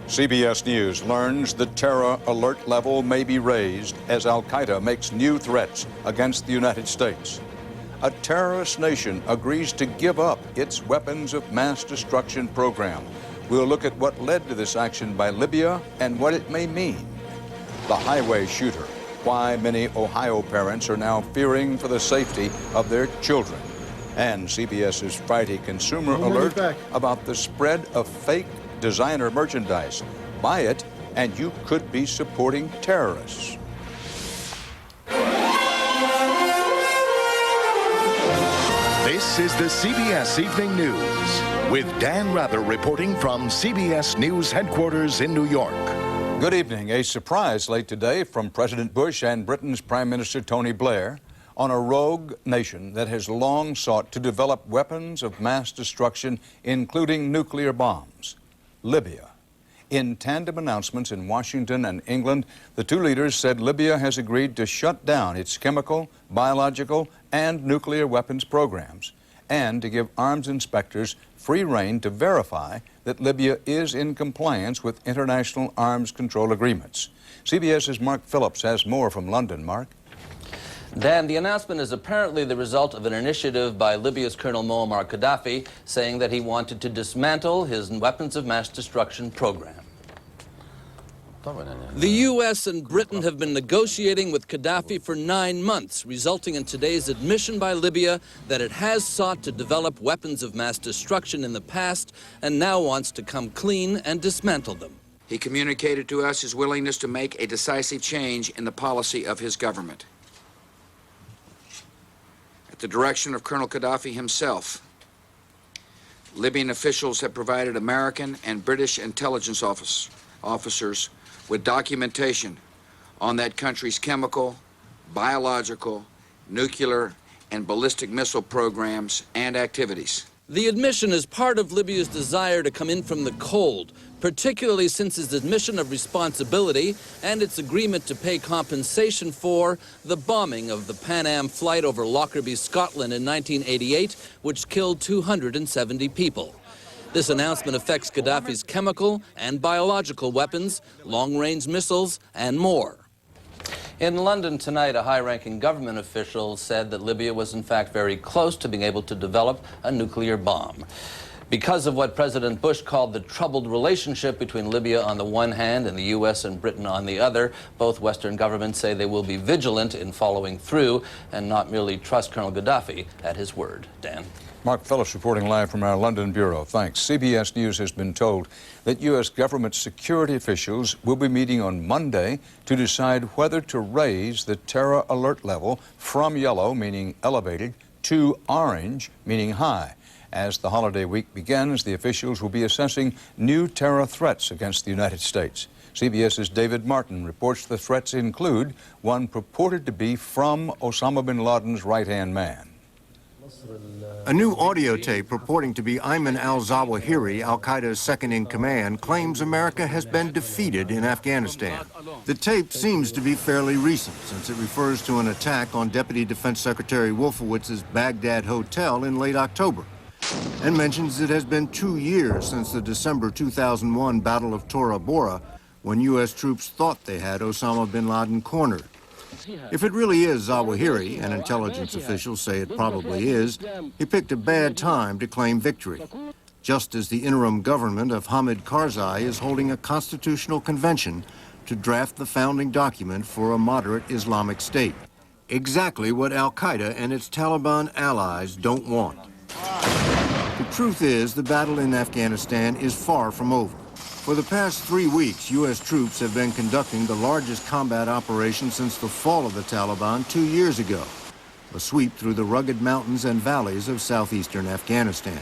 CBS News learns the terror alert level may be raised as Al-Qaeda makes new threats against the United States. A terrorist nation agrees to give up its weapons of mass destruction program. We'll look at what led to this action by Libya and what it may mean. The highway shooter, why many Ohio parents are now fearing for the safety of their children. And CBS's Friday consumer alert about the spread of fake designer merchandise. Buy it, and you could be supporting terrorists. This is the CBS Evening News with Dan Rather reporting from CBS News headquarters in New York. Good evening. A surprise late today from President Bush and Britain's Prime Minister Tony Blair on a rogue nation that has long sought to develop weapons of mass destruction, including nuclear bombs. Libya. In tandem announcements in Washington and England, the two leaders said Libya has agreed to shut down its chemical, biological, and nuclear weapons programs, and to give arms inspectors free rein to verify that Libya is in compliance with international arms control agreements. CBS's Mark Phillips has more from London. Mark? Dan, the announcement is apparently the result of an initiative by Libya's Colonel Muammar Gaddafi saying that he wanted to dismantle his weapons of mass destruction program. The U.S. and Britain have been negotiating with Gaddafi for 9 months, resulting in today's admission by Libya that it has sought to develop weapons of mass destruction in the past and now wants to come clean and dismantle them. He communicated to us his willingness to make a decisive change in the policy of his government. At the direction of Colonel Gaddafi himself, Libyan officials have provided American and British intelligence officers with documentation on that country's chemical, biological, nuclear, and ballistic missile programs and activities. The admission is part of Libya's desire to come in from the cold, particularly since its admission of responsibility and its agreement to pay compensation for the bombing of the Pan Am flight over Lockerbie, Scotland in 1988, which killed 270 people. This announcement affects Gaddafi's chemical and biological weapons, long-range missiles, and more. In London tonight, a high-ranking government official said that Libya was in fact very close to being able to develop a nuclear bomb. Because of what President Bush called the troubled relationship between Libya on the one hand and the U.S. and Britain on the other, both Western governments say they will be vigilant in following through and not merely trust Colonel Gaddafi at his word. Dan? Mark Phillips reporting live from our London bureau. Thanks. CBS News has been told that U.S. government security officials will be meeting on Monday to decide whether to raise the terror alert level from yellow, meaning elevated, to orange, meaning high. As the holiday week begins, the officials will be assessing new terror threats against the United States. CBS's David Martin reports the threats include one purported to be from Osama bin Laden's right-hand man. A new audio tape purporting to be Ayman al-Zawahiri, al-Qaeda's second-in-command, claims America has been defeated in Afghanistan. The tape seems to be fairly recent, since it refers to an attack on Deputy Defense Secretary Wolfowitz's Baghdad hotel in late October, and mentions it has been 2 years since the December 2001 Battle of Tora Bora, when U.S. troops thought they had Osama bin Laden cornered. If it really is Zawahiri, and intelligence officials say it probably is, he picked a bad time to claim victory, just as the interim government of Hamid Karzai is holding a constitutional convention to draft the founding document for a moderate Islamic state. Exactly what Al-Qaeda and its Taliban allies don't want. The truth is, the battle in Afghanistan is far from over. For the past 3 weeks, U.S. troops have been conducting the largest combat operation since the fall of the Taliban 2 years ago, a sweep through the rugged mountains and valleys of southeastern Afghanistan.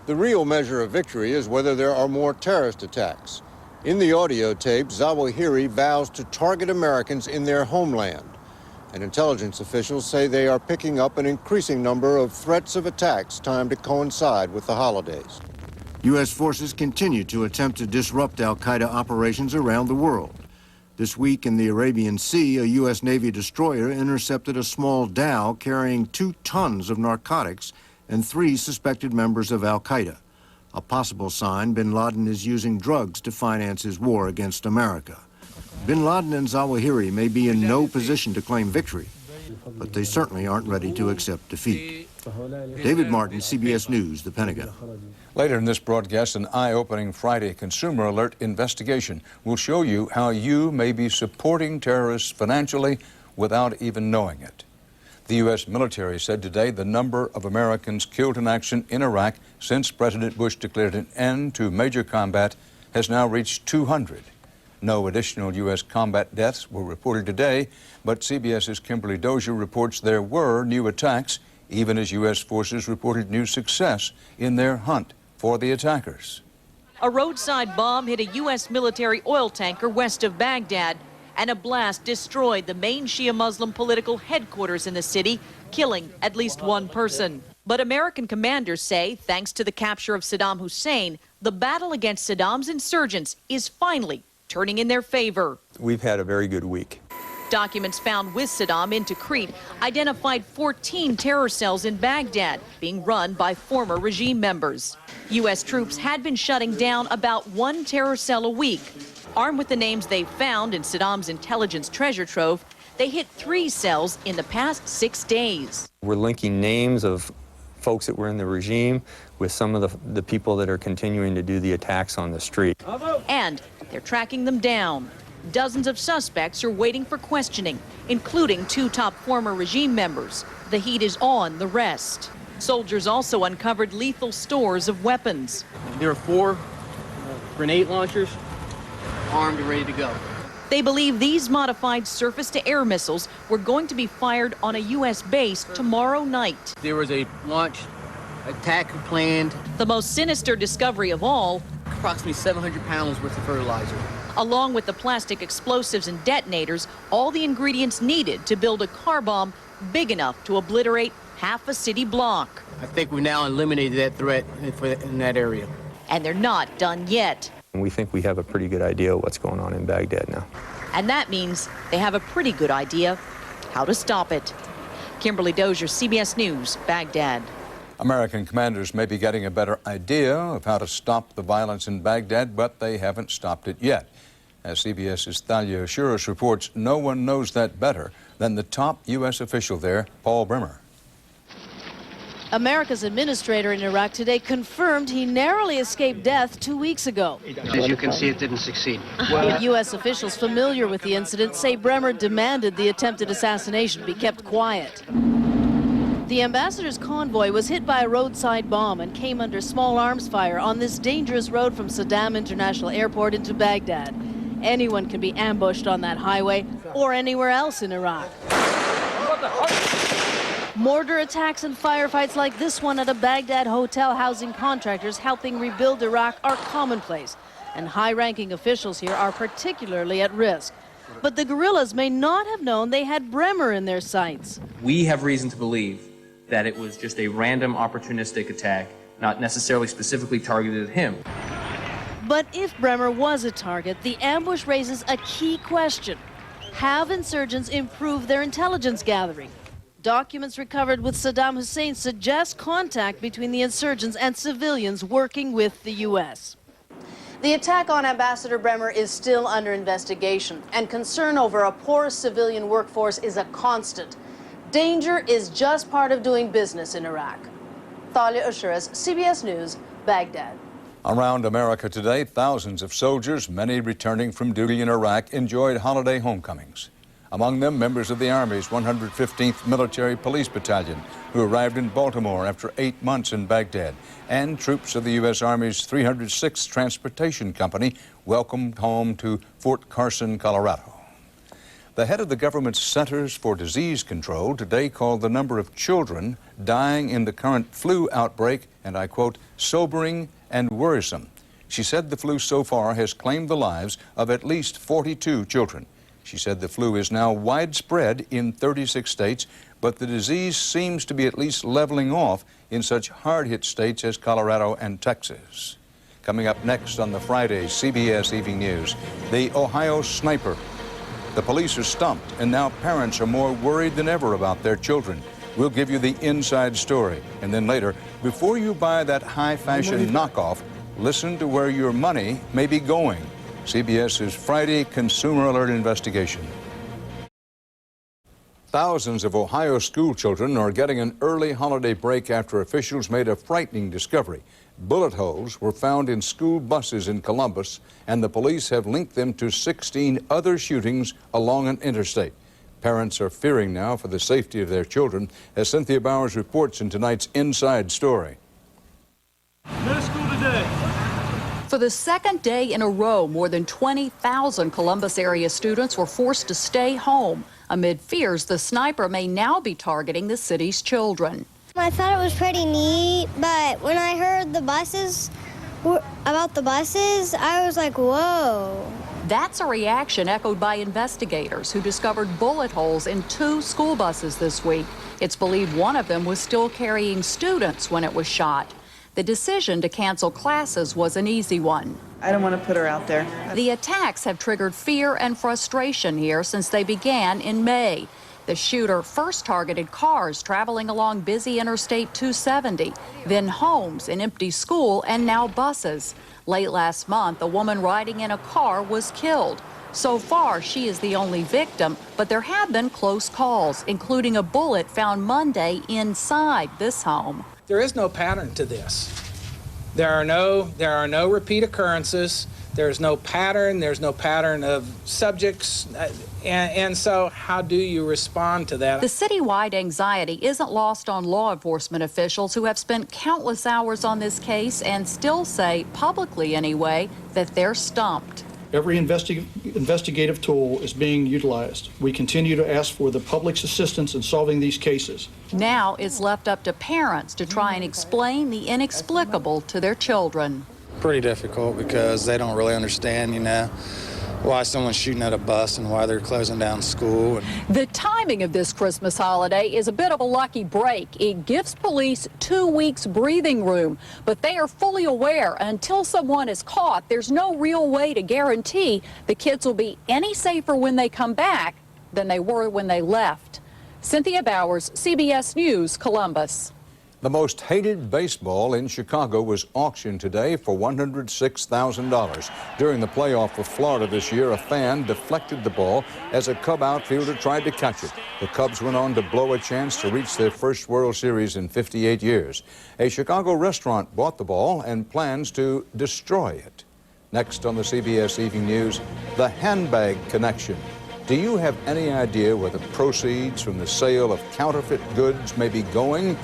The real measure of victory is whether there are more terrorist attacks. In the audio tape, Zawahiri vows to target Americans in their homeland, and intelligence officials say they are picking up an increasing number of threats of attacks timed to coincide with the holidays. U.S. forces continue to attempt to disrupt al-Qaeda operations around the world. This week in the Arabian Sea, a U.S. Navy destroyer intercepted a small dhow carrying 2 tons of narcotics and 3 suspected members of al-Qaeda. a possible sign bin Laden is using drugs to finance his war against America. Bin Laden and Zawahiri may be in no position to claim victory, but they certainly aren't ready to accept defeat. David Martin, CBS News, the Pentagon. Later in this broadcast, an eye-opening Friday Consumer Alert investigation will show you how you may be supporting terrorists financially without even knowing it. The U.S. military said today the number of Americans killed in action in Iraq since President Bush declared an end to major combat has now reached 200. No additional U.S. combat deaths were reported today, but CBS's Kimberly Dozier reports there were new attacks, even as U.S. forces reported new success in their hunt for the attackers. A roadside bomb hit a U.S. military oil tanker west of Baghdad, and a blast destroyed the main Shia Muslim political headquarters in the city, killing at least one person. But American commanders say, thanks to the capture of Saddam Hussein, the battle against Saddam's insurgents is finally turning in their favor. We've had a very good week. Documents found with Saddam in Tikrit identified 14 terror cells in Baghdad being run by former regime members. U.S. troops had been shutting down about one terror cell a week. Armed with the names they found in Saddam's intelligence treasure trove, they hit 3 cells in the past 6 days. We're linking names of folks that were in the regime with some of the people that are continuing to do the attacks on the street. And they're tracking them down. Dozens of suspects are waiting for questioning, including 2 top former regime members. The heat is on the rest. Soldiers also uncovered lethal stores of weapons. There are 4 grenade launchers, armed and ready to go. They believe these modified surface-to-air missiles were going to be fired on a U.S. base tomorrow night. There was a launch attack planned. The most sinister discovery of all, Approximately 700 pounds worth of fertilizer. along with the plastic explosives and detonators, all the ingredients needed to build a car bomb big enough to obliterate half a city block. I think we've now eliminated that threat in that area. And they're not done yet. We think we have a pretty good idea of what's going on in Baghdad now. And that means they have a pretty good idea how to stop it. Kimberly Dozier, CBS News, Baghdad. American commanders may be getting a better idea of how to stop the violence in Baghdad, but they haven't stopped it yet. As CBS's Thalia Shuras reports, no one knows that better than the top U.S. official there, Paul Bremer. America's administrator in Iraq today confirmed he narrowly escaped death 2 weeks ago. As you can see, it didn't succeed. U.S. officials familiar with the incident say Bremer demanded the attempted assassination be kept quiet. The ambassador's convoy was hit by a roadside bomb and came under small arms fire on this dangerous road from Saddam International Airport into Baghdad. Anyone can be ambushed on that highway or anywhere else in Iraq. Mortar attacks and firefights like this one at a Baghdad hotel housing contractors helping rebuild Iraq are commonplace, and high-ranking officials here are particularly at risk. But the guerrillas may not have known they had Bremer in their sights. We have reason to believe that it was just a random opportunistic attack, not necessarily specifically targeted at him. But if Bremer was a target, the ambush raises a key question. Have insurgents improved their intelligence gathering? Documents recovered with Saddam Hussein suggest contact between the insurgents and civilians working with the U.S. The attack on Ambassador Bremer is still under investigation, and concern over a poor civilian workforce is a constant. Danger is just part of doing business in Iraq. Thalia Shuras, CBS News, Baghdad. Around America today, thousands of soldiers, many returning from duty in Iraq, enjoyed holiday homecomings. Among them, members of the Army's 115th Military Police Battalion, who arrived in Baltimore after 8 months in Baghdad, and troops of the U.S. Army's 306th Transportation Company welcomed home to Fort Carson, Colorado. The head of the government's Centers for Disease Control today called the number of children dying in the current flu outbreak, and I quote, sobering and worrisome. She said the flu so far has claimed the lives of at least 42 children. She said the flu is now widespread in 36 states, but the disease seems to be at least leveling off in such hard-hit states as Colorado and Texas. Coming up next on the Friday CBS Evening News, the Ohio sniper. The police are stumped, and now parents are more worried than ever about their children. We'll give you the inside story. And then later, before you buy that high-fashion knockoff, listen to where your money may be going. CBS's Friday Consumer Alert investigation. Thousands of Ohio school children are getting an early holiday break after officials made a frightening discovery. Bullet holes were found in school buses in Columbus, and the police have linked them to 16 other shootings along an interstate. Parents are fearing now for the safety of their children, as Cynthia Bowers reports in tonight's Inside Story. No school today. For the second day in a row, more than 20,000 Columbus area students were forced to stay home amid fears the sniper may now be targeting the city's children. I thought it was pretty neat, but when I heard about the buses, I was like, whoa. That's a reaction echoed by investigators who discovered bullet holes in 2 school buses this week. It's believed one of them was still carrying students when it was shot. The decision to cancel classes was an easy one. I don't want to put her out there. The attacks have triggered fear and frustration here since they began in May. The shooter first targeted cars traveling along busy Interstate 270, then homes, an empty school, and now buses. Late last month, a woman riding in a car was killed. So far, she is the only victim, but there have been close calls, including a bullet found Monday inside this home. There is no pattern to this. There are no repeat occurrences. There's no pattern. There's no pattern of subjects. And so how do you respond to that? The citywide anxiety isn't lost on law enforcement officials who have spent countless hours on this case and still say, publicly anyway, that they're stumped. Every investigative tool is being utilized. We continue to ask for the public's assistance in solving these cases. Now it's left up to parents to try and explain the inexplicable to their children. Pretty difficult because they don't really understand, why someone's shooting at a bus and why they're closing down school. The timing of this Christmas holiday is a bit of a lucky break. It gives police 2 weeks breathing room, but they are fully aware until someone is caught, there's no real way to guarantee the kids will be any safer when they come back than they were when they left. Cynthia Bowers, CBS News, Columbus. The most hated baseball in Chicago was auctioned today for $106,000. During the playoff with Florida this year, a fan deflected the ball as a Cub outfielder tried to catch it. The Cubs went on to blow a chance to reach their first World Series in 58 years. A Chicago restaurant bought the ball and plans to destroy it. Next on the CBS Evening News, the handbag connection. Do you have any idea where the proceeds from the sale of counterfeit goods may be going?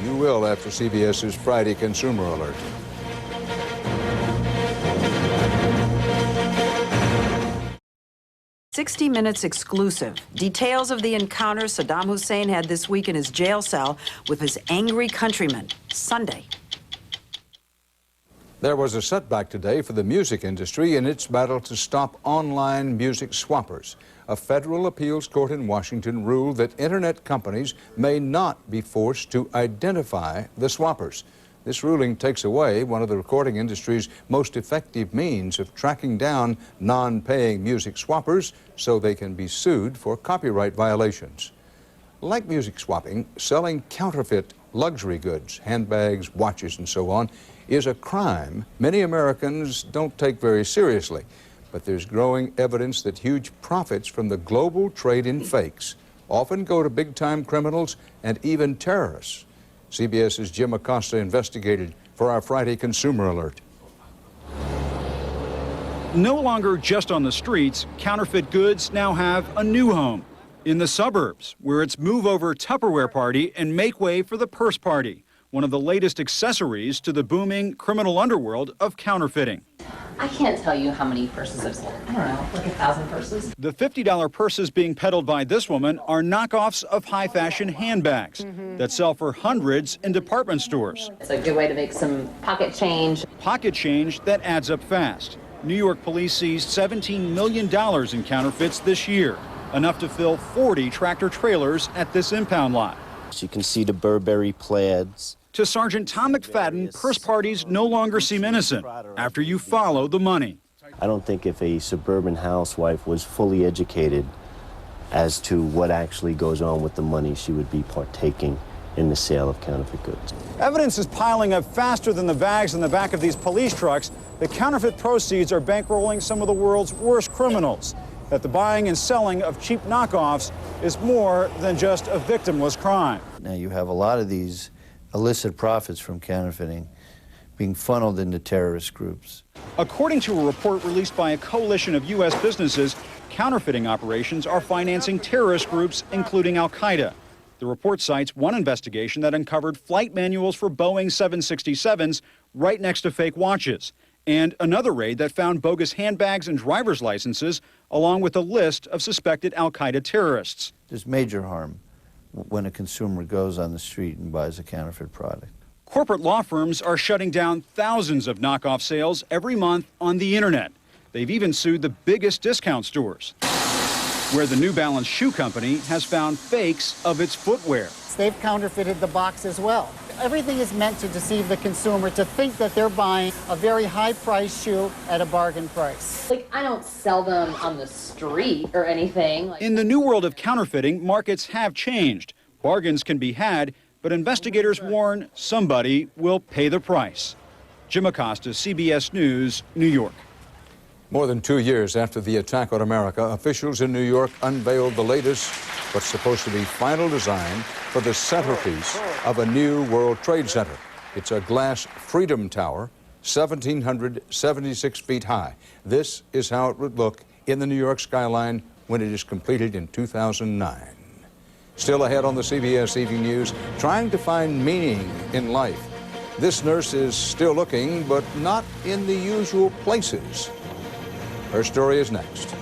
You will after CBS's Friday Consumer Alert. "60 Minutes exclusive. Details of the encounter Saddam Hussein had this week in his jail cell with his angry countrymen. Sunday." There was a setback today for the music industry in its battle to stop online music swappers. A federal appeals court in Washington ruled that internet companies may not be forced to identify the swappers. This ruling takes away one of the recording industry's most effective means of tracking down non-paying music swappers so they can be sued for copyright violations. Like music swapping, selling counterfeit luxury goods, handbags, watches, and so on, is a crime many Americans don't take very seriously. But there's growing evidence that huge profits from the global trade in fakes often go to big-time criminals and even terrorists. CBS's Jim Acosta investigated for our Friday Consumer Alert. No longer just on the streets, counterfeit goods now have a new home in the suburbs, where it's move over Tupperware party and make way for the purse party, one of the latest accessories to the booming criminal underworld of counterfeiting. I can't tell you how many purses I've sold. I don't know, like 1,000 purses. The $50 purses being peddled by this woman are knockoffs of high-fashion handbags that sell for hundreds in department stores. It's a good way to make some pocket change. Pocket change that adds up fast. New York police seized $17 million in counterfeits this year, enough to fill 40 tractor-trailers at this impound lot. You can see the Burberry plaids. To Sergeant Tom McFadden, purse parties no longer seem innocent after you follow the money. I don't think if a suburban housewife was fully educated as to what actually goes on with the money she would be partaking in the sale of counterfeit goods. Evidence is piling up faster than the bags in the back of these police trucks. The counterfeit proceeds are bankrolling some of the world's worst criminals. That the buying and selling of cheap knockoffs is more than just a victimless crime. Now you have a lot of these illicit profits from counterfeiting being funneled into terrorist groups. According to a report released by a coalition of U.S. businesses, counterfeiting operations are financing terrorist groups, including Al-Qaeda. The report cites one investigation that uncovered flight manuals for Boeing 767s right next to fake watches, and another raid that found bogus handbags and driver's licenses, along with a list of suspected Al-Qaeda terrorists. There's major harm when a consumer goes on the street and buys a counterfeit product. Corporate law firms are shutting down thousands of knockoff sales every month on the internet. They've even sued the biggest discount stores, where the New Balance shoe company has found fakes of its footwear. They've counterfeited the box as well. Everything is meant to deceive the consumer to think that they're buying a very high-priced shoe at a bargain price. Like, I don't sell them on the street or anything. In the new world of counterfeiting, markets have changed. Bargains can be had, but investigators warn somebody will pay the price. Jim Acosta, CBS News, New York. More than 2 years after the attack on America, officials in New York unveiled the latest, what's supposed to be final design for the centerpiece of a new World Trade Center. It's a glass Freedom Tower, 1,776 feet high. This is how it would look in the New York skyline when it is completed in 2009. Still ahead on the CBS Evening News, trying to find meaning in life. This nurse is still looking, but not in the usual places. Her story is next.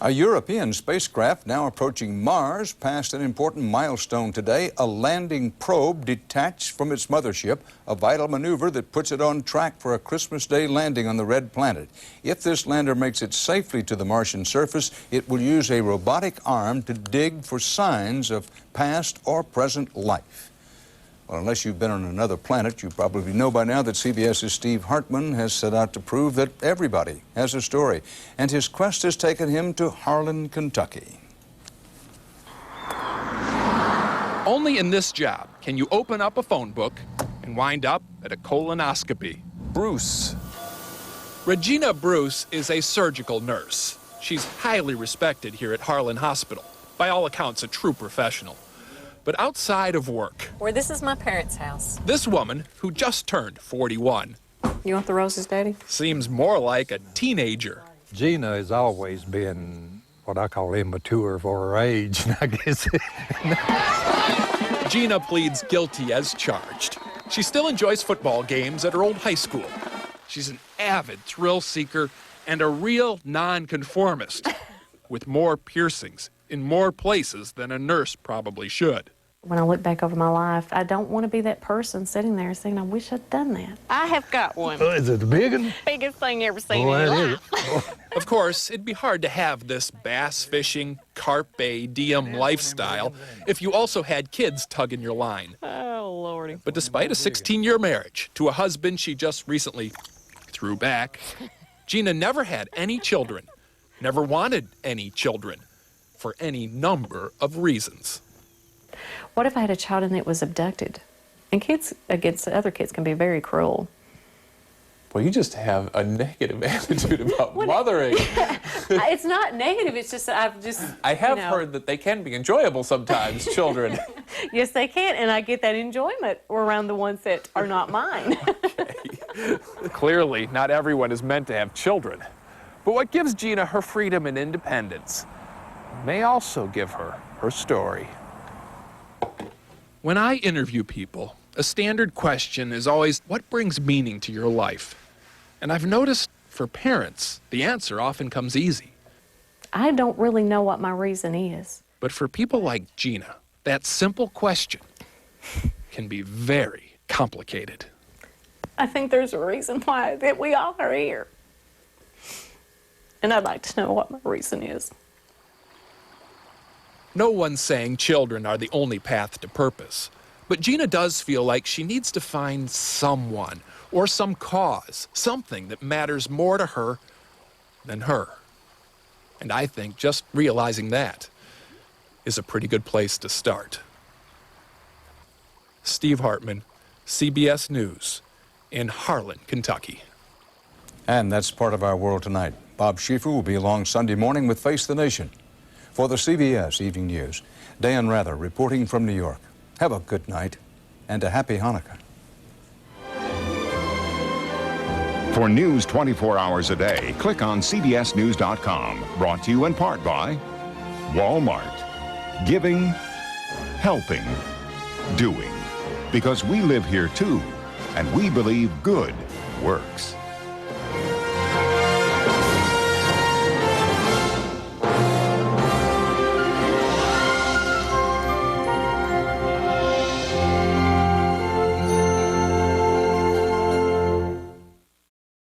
A European spacecraft now approaching Mars passed an important milestone today. A landing probe detached from its mothership, a vital maneuver that puts it on track for a Christmas Day landing on the red planet. If this lander makes it safely to the Martian surface, it will use a robotic arm to dig for signs of past or present life. Well, unless you've been on another planet, you probably know by now that CBS's Steve Hartman has set out to prove that everybody has a story. And his quest has taken him to Harlan, Kentucky. Only in this job can you open up a phone book and wind up at a colonoscopy. Bruce. Regina Bruce is a surgical nurse. She's highly respected here at Harlan Hospital. By all accounts, a true professional. But outside of work, Well, this is my parents' house. this woman, who just turned 41, You want the roses, Daddy? seems more like a teenager. Gina has always been what I call immature for her age, I guess. Gina pleads guilty as charged. She still enjoys football games at her old high school. She's an avid thrill seeker and a real nonconformist, with more piercings in more places than a nurse probably should. When I look back over my life, I don't want to be that person sitting there saying, I wish I'd done that. I have got one. Is it a big one? Biggest thing you ever seen Boy, in your that life. Of course, it'd be hard to have this bass fishing, carpe diem lifestyle if you also had kids tugging your line. Oh, Lordy. But despite a 16-year marriage to a husband she just recently threw back, Gina never had any children, never wanted any children, for any number of reasons. What if I had a child and it was abducted? And kids against other kids can be very cruel. Well, you just have a negative attitude about mothering. It's not negative, it's just I've just, I have heard that they can be enjoyable sometimes, children. Yes, they can, and I get that enjoyment around the ones that are not mine. Clearly, not everyone is meant to have children. But what gives Gina her freedom and independence may also give her her story. When I interview people, a standard question is always, what brings meaning to your life? And I've noticed for parents, the answer often comes easy. I don't really know what my reason is. But for people like Gina, that simple question can be very complicated. I think there's a reason why that we all are here. And I'd like to know what my reason is. No one's saying children are the only path to purpose, but Gina does feel like she needs to find someone or some cause, something that matters more to her than her. And I think just realizing that is a pretty good place to start. Steve Hartman, CBS News, in Harlan, Kentucky. And that's part of our world tonight. Bob Schieffer will be along Sunday morning with Face the Nation. For the CBS Evening News, Dan Rather reporting from New York. Have a good night and a happy Hanukkah. For news 24 hours a day, click on cbsnews.com. Brought to you in part by Walmart. Giving, helping, doing. Because we live here too, and we believe good works.